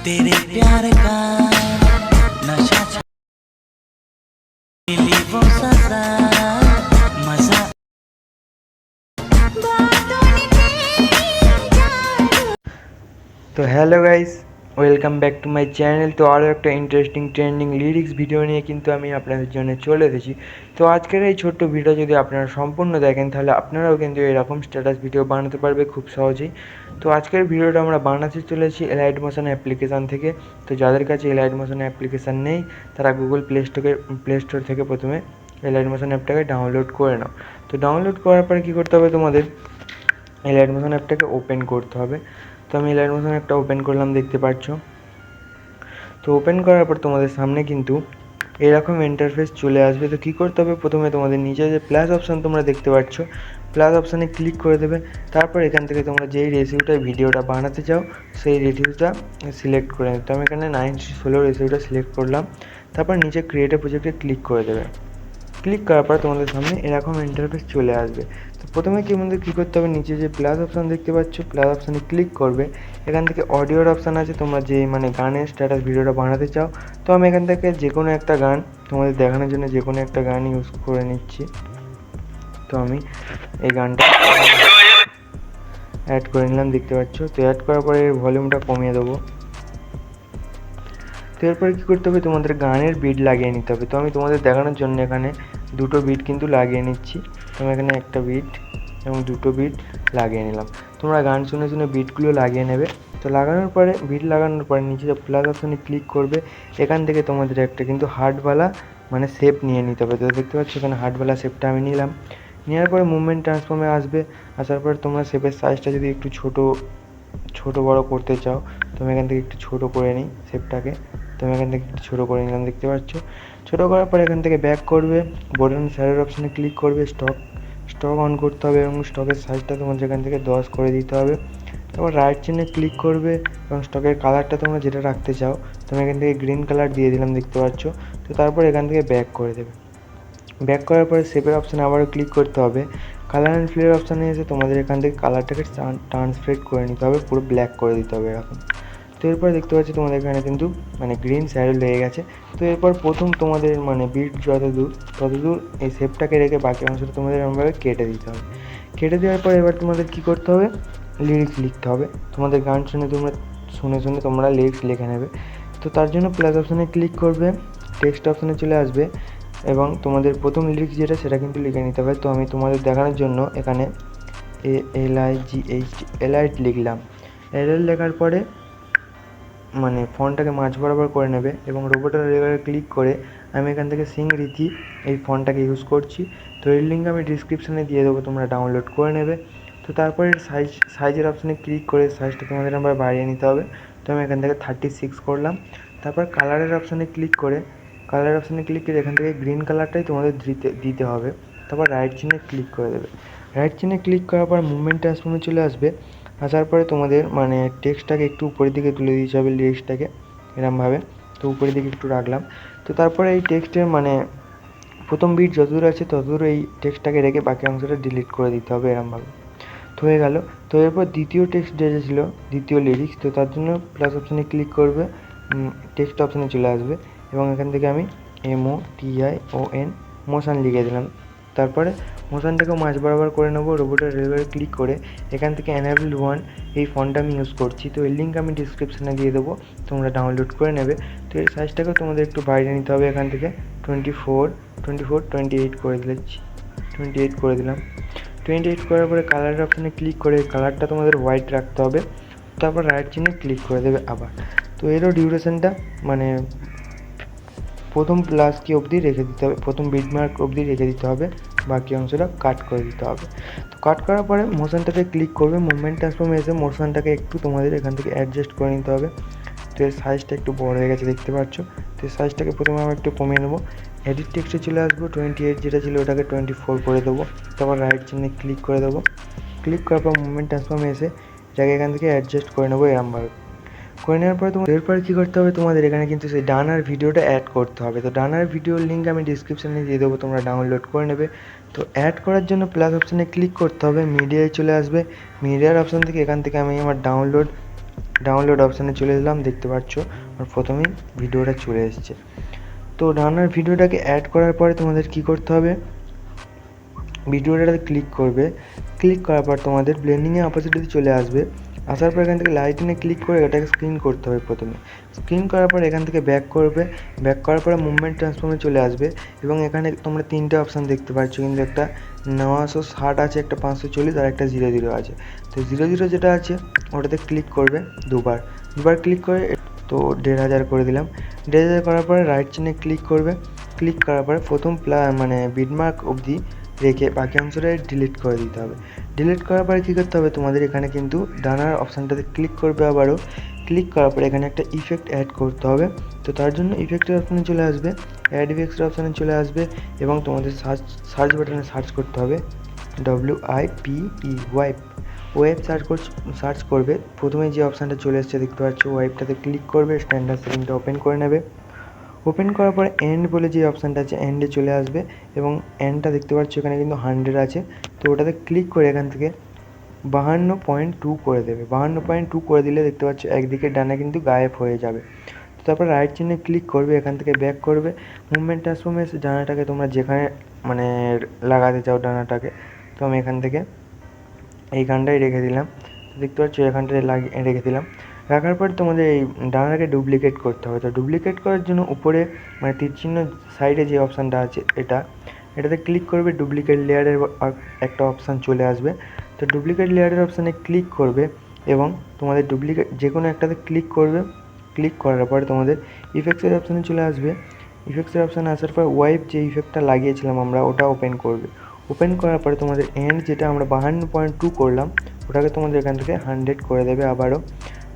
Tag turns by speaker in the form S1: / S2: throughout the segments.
S1: तेरे प्यार का नशा मिली वो सजा मजा।
S2: তো hello guys, welcome back to my channel. তো আরও একটা ইন্টারেস্টিং ট্রেন্ডিং লিরিক্স ভিডিও নিয়ে কিন্তু আমি আপনাদের জন্য চলে এসেছি। তো আজকের এই ছোট্ট ভিডিও যদি আপনারা সম্পূর্ণ দেখেন তাহলে আপনারাও কিন্তু এরকম স্ট্যাটাস ভিডিও বানাতে পারবে খুব সহজেই। তো আজকের ভিডিওটা আমরা বানাতে চলেছি এলাইট মোশন অ্যাপ্লিকেশান থেকে। তো যাদের কাছে এলাইট মোশন অ্যাপ্লিকেশান নেই তারা গুগল প্লে স্টোর থেকে প্রথমে এলাইট মোশন অ্যাপটাকে ডাউনলোড করে নাও। তো ডাউনলোড করার পরে কী করতে হবে, তোমাদের এলাইট মোশন অ্যাপটাকে ওপেন করতে হবে। তো আমি এলাইট মোশন অ্যাপটা ওপেন করলাম, দেখতে পাচ্ছ। তো ওপেন করার পর তোমাদের সামনে কিন্তু এরকম ইন্টারফেস চলে আসবে। তো কী করতে হবে, প্রথমে তোমাদের নিচে যে প্লাস অপশান তোমরা দেখতে পাচ্ছ, প্লাস অপশানে ক্লিক করে দেবে। তারপর এখান থেকে তোমরা যেই রেসিউটায় ভিডিওটা বানাতে চাও সেই রেসিউটা সিলেক্ট করে নেবে। তো আমি এখানে 916 রেসিউটা সিলেক্ট করলাম। তারপর নিচে ক্রিয়েট প্রজেক্টে ক্লিক করে দেবে। ক্লিক করার পর তোমাদের সামনে এরকম ইন্টারফেস চলে আসবে। তো প্রথমে তোমাদের কী করতে হবে, নিচে যে প্লাস অপশান দেখতে পাচ্ছ, প্লাস অপশানে ক্লিক করবে। এখান থেকে অডিওর অপশান আছে, তোমরা যে গানের স্ট্যাটাস ভিডিওটা বানাতে চাও। তো আমি এখান থেকে যে কোনো একটা গান তোমাদের দেখানোর জন্য যে কোনো একটা গান ইউজ করে নিচ্ছি। তো আমি এই গানটা অ্যাড করে নিলাম, দেখতে পাচ্ছ। তো অ্যাড করার পরে ভলিউমটা কমিয়ে দেবো। তো এরপরে কী করতে হবে, তোমাদের গানের বিট লাগিয়ে নিতে হবে। তো আমি তোমাদের দেখানোর জন্য এখানে দুটো বিট কিন্তু লাগিয়ে নিচ্ছি। তো আমি এখানে একটা বিট এবং দুটো বিট লাগিয়ে নিলাম। তোমরা গান শুনে শুনে বিটগুলো লাগিয়ে নেবে। তো লাগানোর পরে বিট লাগানোর পরে নিচে যে প্লাস অপশানে ক্লিক করবে। এখান থেকে তোমাদের একটা কিন্তু হার্টওয়ালা শেপ নিয়ে নিতে হবে। তো দেখতে পাচ্ছ এখানে হার্টওয়ালা শেপটা আমি নিলাম। নেওয়ার পরে মুভমেন্ট ট্রান্সফর্মে আসবে। আসার পরে তোমরা শেপের সাইজটা যদি একটু ছোটো বড় করতে চাও, তো আমি এখান থেকে একটু ছোটো করে নিই শেপটাকে। তো আমি এখান থেকে একটু ছোটো করে নিলাম, দেখতে পাচ্ছ। ছোটো করার পরে এখান থেকে ব্যাক করবে, বোর্ডেন স্যারের অপশানে ক্লিক করবে, স্টক অন করতে হবে এবং স্টকের সাইজটা তোমাদের এখান থেকে 10 করে দিতে হবে। তারপর রাইট চিহ্নে ক্লিক করবে এবং স্টকের কালারটা তোমরা যেটা রাখতে চাও, তুমি এখান থেকে গ্রিন কালার দিয়ে দিলাম, দেখতে পাচ্ছ। তো তারপর এখান থেকে ব্যাক করে দেবে। ব্যাক করার পরে শেপের অপশানে আবারও ক্লিক করতে হবে। কালার অ্যান্ড ফিলের অপশানে এসে তোমাদের এখান থেকে কালারটাকে ট্রান্সফেড করে নিতে হবে, পুরো ব্ল্যাক করে দিতে হবে এরকম। তো এরপর দেখতে পাচ্ছি তোমাদের এখানে কিন্তু গ্রিন স্যারেল লেগে গেছে। তো এরপর প্রথম তোমাদের বিট ততদূর এই শেপটাকে রেখে বাকি অংশটা তোমাদের এরকমভাবে কেটে দিতে হবে। কেটে দেওয়ার পর এবার তোমাদের কী করতে হবে, লিরিক্স লিখতে হবে। তোমাদের গান শুনে তোমরা লিরিক্স লিখে নেবে। তো তার জন্য প্লাস অপশানে ক্লিক করবে, টেক্সট অপশানে চলে আসবে এবং তোমাদের প্রথম লিরিক্স যেটা সেটা কিন্তু লিখে নিতে হবে। তো আমি তোমাদের দেখানোর জন্য এখানে এলাইট লিখলাম। এলাইট লেখার পরে ফন্টটাকে মাঝ বরাবর করে নেবে এবং রোবোটের লেয়ারে ক্লিক করে আমি এখান থেকে সিং রীতি এই ফন্টটাকে ইউজ করছি। তো এর লিঙ্ক আমি ডিসক্রিপশানে দিয়ে দেবো, তোমরা ডাউনলোড করে নেবে। তো তারপরে সাইজের অপশানে ক্লিক করে সাইজটা তোমাদের আবার বাড়িয়ে নিতে হবে। তো আমি এখান থেকে 36 করলাম। তারপর কালারের অপশানে ক্লিক করে এখান থেকে গ্রিন কালারটাই তোমাদের দিতে হবে। তারপর রাইট চিহ্নে ক্লিক করে দেবে। রাইট চিহ্নে ক্লিক করার পর মুভমেন্ট ট্রান্সফর্মে চলে আসবে। আসার পরে তোমাদের টেক্সটটাকে একটু উপরের দিকে তুলে দিতে হবে, লিরিক্সটাকে এরমভাবে। তো উপরের দিকে একটু রাখলাম। তো তারপরে এই টেক্সটের প্রথম বিট যতদূর আছে ততদূর এই টেক্সটটাকে রেখে বাকি অংশটা ডিলিট করে দিতে হবে এরমভাবে। তো হয়ে গেল। তো এরপর দ্বিতীয় টেক্সট যেটা ছিল, দ্বিতীয় লিরিক্স, তো তার জন্য প্লাস অপশানে ক্লিক করবে, টেক্সট অপশানে চলে আসবে এবং এখান থেকে আমি MOTION মোশন লিখে দিলাম। তারপরে মোশনটাকেও মাঝ বরাবর করে নেবো। রোবোটের রেলওয়ে ক্লিক করে এখান থেকে এনাবেল 1 এই ফন্টটা আমি ইউজ করছি। তো এর লিঙ্ক আমি ডিসক্রিপশানে দিয়ে দেবো, তোমরা ডাউনলোড করে নেবে। তো এর সাইজটাকেও তোমাদের একটু বাইরে নিতে হবে। এখান থেকে 28 করে দিচ্ছি, 28 করে দিলাম। 28 করার পরে কালারের অপশানে ক্লিক করে কালারটা তোমাদের হোয়াইট রাখতে হবে। তারপর রাইট চিহ্নে ক্লিক করে দেবে আবার। তো এরও ডিউরেশনটা প্রথম প্লাস কি অবধি রেখে দিতে হবে, প্রথম বিট মার্ক অবধি রেখে দিতে হবে, বাকি অংশটা কাট করে দিতে হবে। তো কাট করার পরে মোশনটাকে ক্লিক করবে, মুভমেন্ট ট্রান্সফর্মে এসে মোশনটাকে একটু তোমাদের এখান থেকে অ্যাডজাস্ট করে নিতে হবে। তো এর সাইজটা একটু বড় হয়ে গেছে, দেখতে পাচ্ছ। তো এর সাইজটাকে প্রথমে আমি একটু কমিয়ে নেবো। এডিট টেক্সটে চলে আসবো, 28 যেটা ছিল ওটাকে 24 করে দেবো। তারপর রাইট চিহ্নে ক্লিক করে দেবো। ক্লিক করার পর মুভমেন্ট ট্রান্সফর্মে এসে এটাকে এখান থেকে অ্যাডজাস্ট করে নেবো এরমভাবে। করে নেওয়ার পরে এরপর কী করতে হবে, তোমাদের এখানে কিন্তু সেই ডানার ভিডিওটা অ্যাড করতে হবে। তো ডানার ভিডিওর লিঙ্ক আমি ডিসক্রিপশানে দিয়ে দেবো, তোমরা ডাউনলোড করে নেবে। তো অ্যাড করার জন্য প্লাস অপশানে ক্লিক করতে হবে, মিডিয়ায় চলে আসবে। মিডিয়ার অপশান থেকে এখান থেকে আমি আমার ডাউনলোড ডাউনলোড অপশানে চলে এলাম, দেখতে পাচ্ছ আর প্রথমেই ভিডিওটা চলে এসেছে। তো ডাউনলোড ভিডিওটাকে অ্যাড করার পরে তোমাদের কি করতে হবে, ভিডিওটাতে ক্লিক করবে। ক্লিক করার পর তোমাদের ব্লেন্ডিংয়ে অপোজিটে চলে আসবে। আসার পর এখান থেকে লাইটিংয়ে ক্লিক করে এটাকে স্ক্রিন করতে হবে। প্রথমে স্ক্রিন করার পর এখান থেকে ব্যাক করবে। ব্যাক করার পরে মুভমেন্ট ট্রান্সফর্মে চলে আসবে এবং এখানে তোমরা তিনটে অপশান দেখতে পাচ্ছ, কিন্তু একটা 960 আছে, একটা 540 আর একটা 00 আছে। তো 00 যেটা আছে ওটাতে ক্লিক করবে দুবার ক্লিক করে, তো 1500 করে দিলাম। 1500 করার পরে রাইট চিহ্নে ক্লিক করবে। ক্লিক করার পরে প্রথম মানে বিটমার্ক অবধি রেখে বাকি অংশটা ডিলিট করে দিতে হবে। ডিলিট করার পরে কী করতে হবে, তোমাদের এখানে কিন্তু ডানার অপশানটাতে ক্লিক করবে। আবারও ক্লিক করার পরে এখানে একটা ইফেক্ট অ্যাড করতে হবে। তো তার জন্য ইফেক্টের অপশানে চলে আসবে, অ্যাড ইফেক্টের অপশানে চলে আসবে এবং তোমাদের সার্চ বাটনে সার্চ করতে হবে WIPE ওয়েব সার্চ করবে। প্রথমে যে অপশানটা চলে এসেছে দেখতে পাচ্ছ, ওয়েবটাতে ক্লিক করবে, স্ট্যান্ডার্ড সেটিংটা ওপেন করে নেবে। ওপেন করার পরে এন্ড বলে যে অপশানটা আছে এন্ডে চলে আসবে এবং এন্ডটা দেখতে পাচ্ছ এখানে কিন্তু 100 আছে। তো ওটাতে ক্লিক করে এখান থেকে 52.2 করে দেবে। 52.2 করে দিলে দেখতে পাচ্ছ একদিকে ডানা কিন্তু গায়েব হয়ে যাবে। তো তারপর রাইট চিহ্নে ক্লিক করবে, এখান থেকে ব্যাক করবে। মুভমেন্ট ট্রান্সফর্মে ডানাটাকে তোমরা যেখানে মানে লাগাতে চাও ডানাটাকে, তো আমি এখান থেকে এইখানটায় রেখে দিলাম। দেখতে পাচ্ছ এখানটায় রেখে দিলাম। রাখার পর তোমাদের এই ডানাটাকে ডুপ্লিকেট করতে হবে। তো ডুপ্লিকেট করার জন্য উপরে মানে তীর চিহ্ন সাইডে যে অপশানটা আছে এটাতে ক্লিক করবে। ডুপ্লিকেট লেয়ারের একটা অপশান চলে আসবে। তো ডুপ্লিকেট লেয়ারের অপশানে ক্লিক করবে এবং তোমাদের ডুপ্লিকেট যে কোনো একটাতে ক্লিক করবে। ক্লিক করার পরে তোমাদের ইফেক্টসের অপশানে চলে আসবে। ইফেক্টসের অপশানে আসার পর ওয়াইপ যে ইফেক্টটা লাগিয়েছিলাম আমরা ওটা ওপেন করবে। ওপেন করার পরে তোমাদের এন্ড যেটা আমরা 52.2 করলাম ওটাকে তোমাদের এখান থেকে 100 করে দেবে আবারও।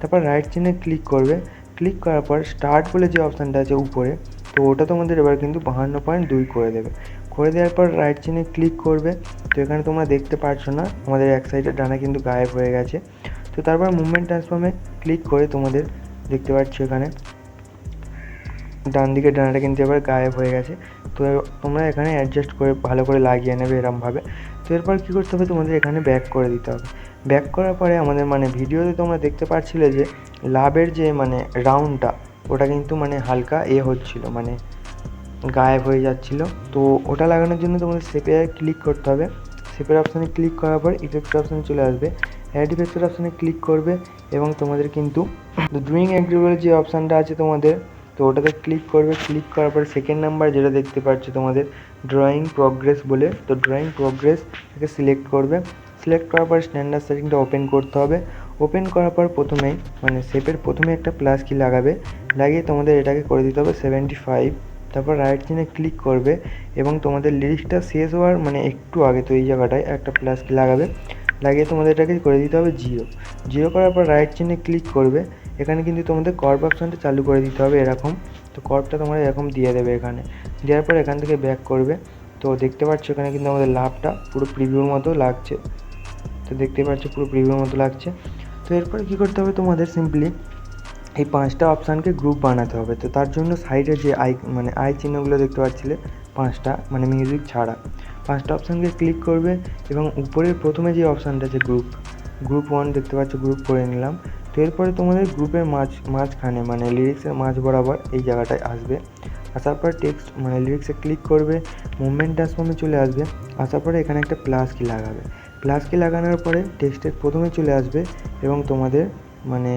S2: তারপর রাইট চিহ্নে ক্লিক করবে। ক্লিক করার পর স্টার্ট বলে যে অপশানটা আছে উপরে, তো ওটা তোমাদের এবার কিন্তু 52.2 করে দেবে। করে দেওয়ার পর রাইট চিহ্নে ক্লিক করবে। তো এখানে তোমরা দেখতে পারছো না আমাদের এক সাইডের ডানা কিন্তু গায়েব হয়ে গেছে। তো তারপর মুভমেন্ট ট্রান্সফর্মে ক্লিক করে তোমাদের দেখতে পাচ্ছ এখানে ডান দিকের ডানাটা কিন্তু এবার গায়েব হয়ে গেছে। তো তোমরা এখানে অ্যাডজাস্ট করে ভালো করে লাগিয়ে নেবে এরমভাবে। তো এরপর কী করতে হবে, তোমাদের এখানে ব্যাক করে দিতে হবে। ব্যাক করার পরে আমাদের মানে ভিডিওতে তোমরা দেখতে পাচ্ছিলে যে লাভের যে মানে রাউন্ডটা ওটা কিন্তু মানে হালকা হচ্ছিলো, মানে গায়েব হয়ে যাচ্ছিলো। তো ওটা লাগানোর জন্য তোমাদের শেপে ক্লিক করতে হবে। শেপের অপশানে ক্লিক করার পর ইফেক্টের অপশানে চলে আসবে। অ্যাড ইফেক্টের অপশানে ক্লিক করবে এবং তোমাদের কিন্তু ড্রয়িং অ্যাগ্রিবলের যে অপশানটা আছে তোমাদের, তো ওটাতে ক্লিক করবে। ক্লিক করার পরে সেকেন্ড নাম্বার যেটা দেখতে পাচ্ছ তোমাদের ড্রয়িং প্রোগ্রেস বলে, তো ড্রয়িং প্রোগ্রেস থেকে সিলেক্ট করবে। সিলেক্ট করার পর স্ট্যান্ডার্ড সেটিংটা ওপেন করতে হবে। ওপেন করার পর প্রথমেই মানে শেপের প্রথমে একটা প্লাস কি লাগাবে, লাগিয়ে তোমাদের এটাকে করে দিতে হবে 75। তারপর রাইট চিহ্নে ক্লিক করবে এবং তোমাদের লিরিক্সটা শেষ হওয়ার মানে একটু আগে, তো এই জায়গাটায় একটা প্লাস কি লাগাবে, লাগিয়ে তোমাদের এটাকে করে দিতে হবে 0 করার পর রাইট চিহ্নে ক্লিক করবে। এখানে কিন্তু তোমাদের কর্ভ অপশানটা চালু করে দিতে হবে এরকম। তো কর্ভটা তোমরা এরকম দিয়ে দেবে এখানে। দেওয়ার পর এখান থেকে ব্যাক করবে। তো দেখতে পাচ্ছ এখানে কিন্তু আমাদের লাভটা পুরো প্রিভিউর মতো লাগছে। তো দেখতে পাচ্ছ পুরো প্রিভিউর মতো লাগছে। তো এরপরে কী করতে হবে, তোমাদের সিম্পলি এই 5টা অপশানকে গ্রুপ বানাতে হবে। তো তার জন্য সাইডে যে আই চিহ্নগুলো দেখতে পাচ্ছিলে 5টা মানে মিউজিক ছাড়া 5টা অপশানকে ক্লিক করবে এবং উপরের প্রথমে যে অপশানটা আছে গ্রুপ 1 দেখতে পাচ্ছ, গ্রুপ করে নিলাম। তো এরপরে তোমাদের গ্রুপের মাঝখানে মানে লিরিক্সের মাঝ বরাবর এই জায়গাটায় আসবে। আসার পর টেক্সট মানে লিরিক্সে ক্লিক করবে, মুভমেন্ট ট্রান্সফর্মে চলে আসবে। আসার পরে এখানে একটা প্লাস কি লাগাবে। প্লাস কি লাগানোর পরে টেক্সটের প্রথমে চলে আসবে এবং তোমাদের মানে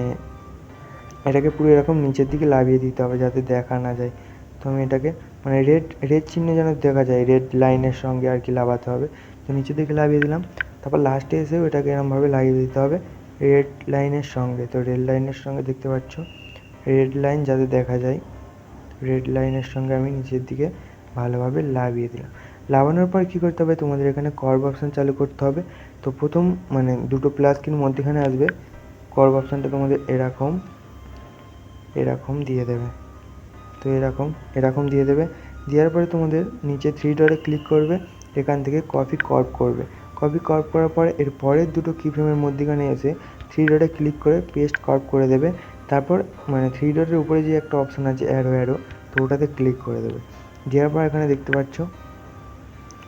S2: এটাকে পুরো এরকম নিচের দিকে লাভিয়ে দিতে হবে যাতে দেখা না যায়। তো আমি এটাকে মানে রেড চিহ্নে যেন দেখা যায়, রেড লাইনের সঙ্গে আর কি লাগাতে হবে। তো নিচের দিকে লাভিয়ে দিলাম। তারপর লাস্টে এসেও এটাকে এরমভাবে লাগিয়ে দিতে হবে রেড লাইনের সঙ্গে। তো রেড লাইনের সঙ্গে দেখতে পাচ্ছ রেড লাইন যাতে দেখা যায়, রেড লাইনের সঙ্গে আমি নিচের দিকে ভালোভাবে লাভিয়ে দিলাম। লাগানোর পর কী করতে হবে, তোমাদের এখানে কর্ভ অপশান চালু করতে হবে। তো প্রথম মানে দুটো প্লাস কিন মধ্যখানে আসবে, কর্ভ অপশানটা তোমাদের এরকম দিয়ে দেবে। তো এরকম দিয়ে দেবে। দেওয়ার পরে তোমাদের নিচে 3 ডটে ক্লিক করবে, এখান থেকে কপি কর্ভ করবে। কপি কর্ভ করার পরে এর পরের দুটো কিফ্রেমের মধ্যখানে এসে 3 ডটে ক্লিক করে পেস্ট কর্ভ করে দেবে। তারপর মানে 3 ডটের উপরে যে একটা অপশান আছে অ্যারো, তো ওটাতে ক্লিক করে দেবে। দেওয়ার পর এখানে দেখতে পাচ্ছ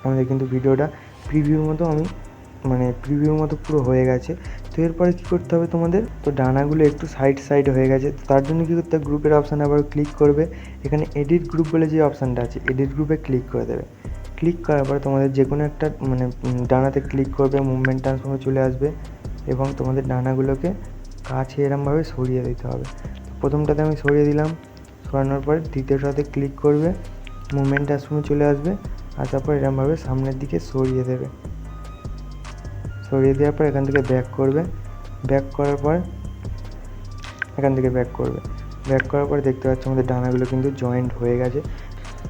S2: আমাদের কিন্তু ভিডিওটা প্রিভিউর মতো পুরো হয়ে গেছে। তো এরপরে কী করতে হবে তোমাদের, তো ডানাগুলো একটু সাইড হয়ে গেছে, তো তার জন্য কী করতে হবে, গ্রুপের অপশানে আবার ক্লিক করবে, এখানে এডিট গ্রুপ বলে যে অপশানটা আছে এডিট গ্রুপে ক্লিক করে দেবে। ক্লিক করার পরে তোমাদের যে কোনো একটা মানে ডানাতে ক্লিক করবে, মুভমেন্ট ট্রান্সফর্মে চলে আসবে এবং তোমাদের ডানাগুলোকে কাছে এরমভাবে সরিয়ে দিতে হবে। তো প্রথমটাতে আমি সরিয়ে দিলাম, সরানোর পরে দ্বিতীয়টাতে ক্লিক করবে, মুভমেন্ট ট্রান্সফর্মে চলে আসবে, আসার পর এরমভাবে সামনের দিকে সরিয়ে দেবে। সরিয়ে দেওয়ার পর এখান থেকে ব্যাক করবে, ব্যাক করার পর এখান থেকে ব্যাক করবে, ব্যাক করার পর দেখতে পাচ্ছ আমাদের ডানাগুলো কিন্তু জয়েন্ট হয়ে গেছে।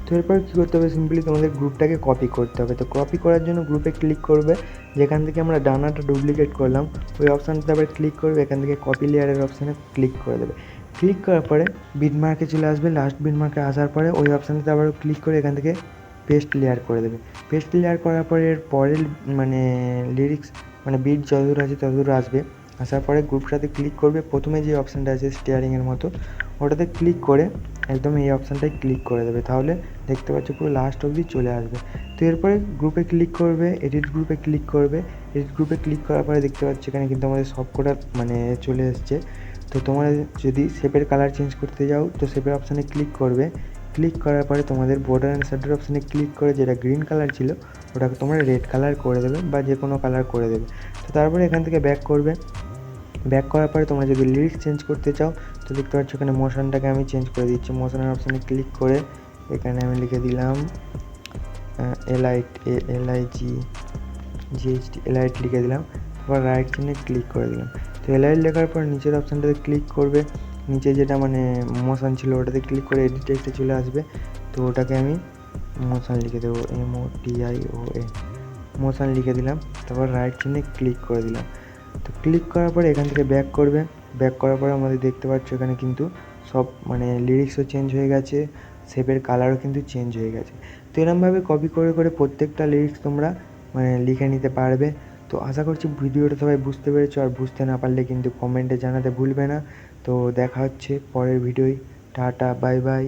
S2: তো এরপর কী করতে হবে, সিম্পলি তোমাদের গ্রুপটাকে কপি করতে হবে। তো কপি করার জন্য গ্রুপে ক্লিক করবে, যেখান থেকে আমরা ডানাটা ডুপ্লিকেট করলাম ওই অপশানটাতে আবার ক্লিক করবে, এখান থেকে কপি লেয়ারের অপশানে ক্লিক করে দেবে। ক্লিক করার পরে বিট মার্কে চলে আসবে, লাস্ট বিট মার্কে আসার পরে ওই অপশানটাতে আবার ক্লিক করে এখান থেকে পেস্ট লেয়ার করে দেবে। পেস্ট লেয়ার করার পরে এর পরের মানে লিরিক্স মানে বিট যতদূর আছে ততদূর আসবে, আসার পরে গ্রুপটাতে ক্লিক করবে, প্রথমে যে অপশানটা আছে স্টিয়ারিংয়ের মতো ওটাতে ক্লিক করে একদম এই অপশানটায় ক্লিক করে দেবে, তাহলে দেখতে পাচ্ছ পুরো লাস্ট অবধি চলে আসবে। তো এরপরে গ্রুপে ক্লিক করবে, এডিট গ্রুপে ক্লিক করবে, এডিট গ্রুপে ক্লিক করার পরে দেখতে পাচ্ছ এখানে কিন্তু আমাদের সব কটা মানে চলে এসছে। তো তোমরা যদি শেপের কালার চেঞ্জ করতে যাও তো শেপের অপশানে ক্লিক করবে, ক্লিক করার পরে তোমাদের বর্ডার অ্যান্ড শ্যাডোর অপশানে ক্লিক করে যেটা গ্রিন কালার ছিল ওটাকে তোমরা রেড কালার করে দেবে বা যে কোনো কালার করে দেবে। তো তারপরে এখান থেকে ব্যাক করবে, ব্যাক করার পরে তোমরা যদি লিরিক্স চেঞ্জ করতে চাও তো দেখতে পাচ্ছ এখানে মোশনটাকে আমি চেঞ্জ করে দিচ্ছি। মোশনের অপশানে ক্লিক করে এখানে আমি লিখে দিলাম এলআইট লিখে দিলাম, তারপর রাইট চিহ্নে ক্লিক করে দিলাম। তো এলআইট লেখার পর নিচের অপশানটাতে ক্লিক করবে, নিচে যেটা মানে মোশন ছিল ওটাতে ক্লিক করে এডিট টেক্সটে চলে আসবে। তো ওটাকে আমি মোশন লিখে দেবো, MOTION মোশন লিখে দিলাম, তারপর রাইট চিহ্নে ক্লিক করে দিলাম। তো ক্লিক করার পরে এখান থেকে ব্যাক করবে, ব্যাক করার পরে আমাদের দেখতে পাচ্ছ এখানে কিন্তু সব মানে লিরিক্সও চেঞ্জ হয়ে গেছে, শেপের কালারও কিন্তু চেঞ্জ হয়ে গেছে। তো এরমভাবে কপি করে করে প্রত্যেকটা লিরিক্স তোমরা মানে লিখে নিতে পারবে। তো আশা করছি ভিডিওটা সবাই বুঝতে পেরেছো, আর বুঝতে না পারলে কিন্তু কমেন্টে জানাতে ভুলবে না। তো দেখা হচ্ছে পরের ভিডিওয়, টাটা বাই বাই।